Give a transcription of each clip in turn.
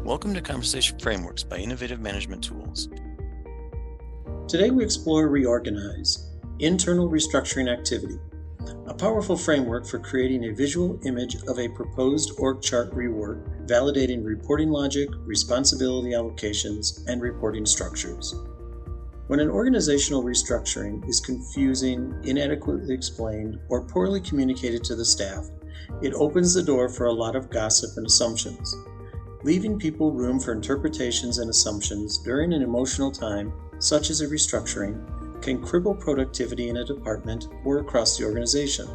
Welcome to Conversation Frameworks by Innovative Management Tools. Today we explore REORGANIZE, internal restructuring activity, a powerful framework for creating a visual image of a proposed org chart rework, validating reporting logic, responsibility allocations, and reporting structures. When an organizational restructuring is confusing, inadequately explained, or poorly communicated to the staff, it opens the door for a lot of gossip and assumptions. Leaving people room for interpretations and assumptions during an emotional time, such as a restructuring, can cripple productivity in a department or across the organization.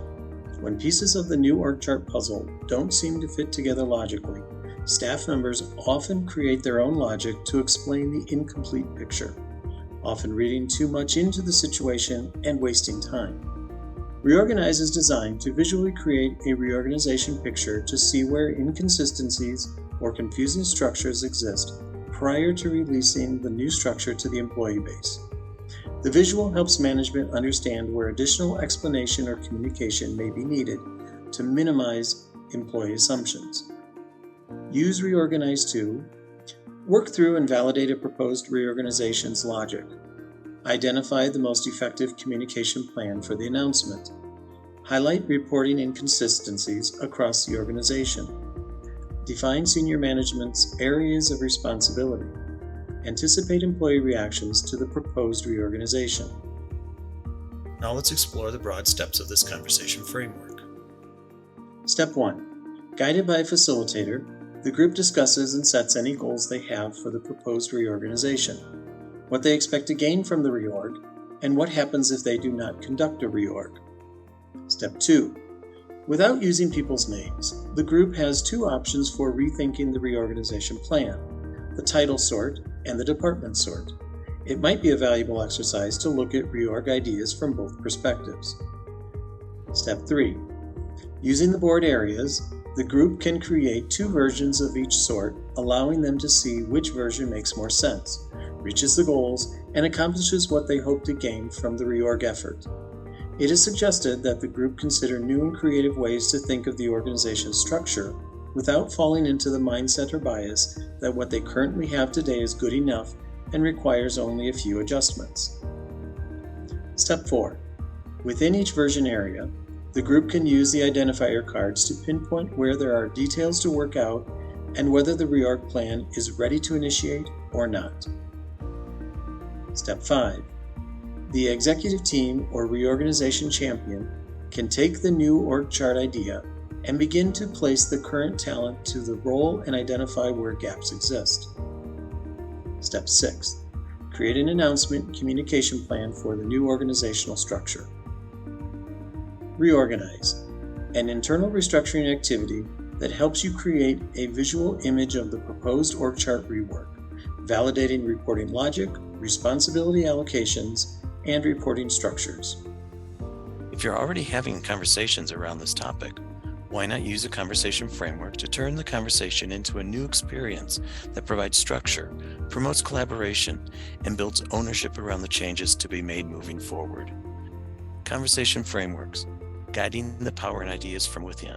When pieces of the new org chart puzzle don't seem to fit together logically, staff members often create their own logic to explain the incomplete picture, often reading too much into the situation and wasting time. REORGANIZE is designed to visually create a reorganization picture to see where inconsistencies or confusing structures exist prior to releasing the new structure to the employee base. The visual helps management understand where additional explanation or communication may be needed to minimize employee assumptions. Use REORGANIZE to work through and validate a proposed reorganization's logic. Identify the most effective communication plan for the announcement. Highlight reporting inconsistencies across the organization. Define senior management's areas of responsibility. Anticipate employee reactions to the proposed reorganization. Now let's explore the broad steps of this conversation framework. Step 1. Guided by a facilitator, the group discusses and sets any goals they have for the proposed reorganization, what they expect to gain from the reorg, and what happens if they do not conduct a reorg. Step 2. Without using people's names, the group has two options for rethinking the reorganization plan: the title sort and the department sort. It might be a valuable exercise to look at reorg ideas from both perspectives. Step 3. Using the board areas, the group can create two versions of each sort, allowing them to see which version makes more sense, reaches the goals, and accomplishes what they hope to gain from the reorg effort. It is suggested that the group consider new and creative ways to think of the organization's structure without falling into the mindset or bias that what they currently have today is good enough and requires only a few adjustments. Step 4. Within each version area, the group can use the identifier cards to pinpoint where there are details to work out and whether the reorg plan is ready to initiate or not. Step 5. The executive team or reorganization champion can take the new org chart idea and begin to place the current talent to the role and identify where gaps exist. Step 6. Create an announcement communication plan for the new organizational structure. REORGANIZE, an internal restructuring activity that helps you create a visual image of the proposed org chart rework, validating reporting logic, responsibility allocations, and reporting structures. If you're already having conversations around this topic, why not use a conversation framework to turn the conversation into a new experience that provides structure, promotes collaboration, and builds ownership around the changes to be made moving forward? Conversation frameworks, guiding the power and ideas from within.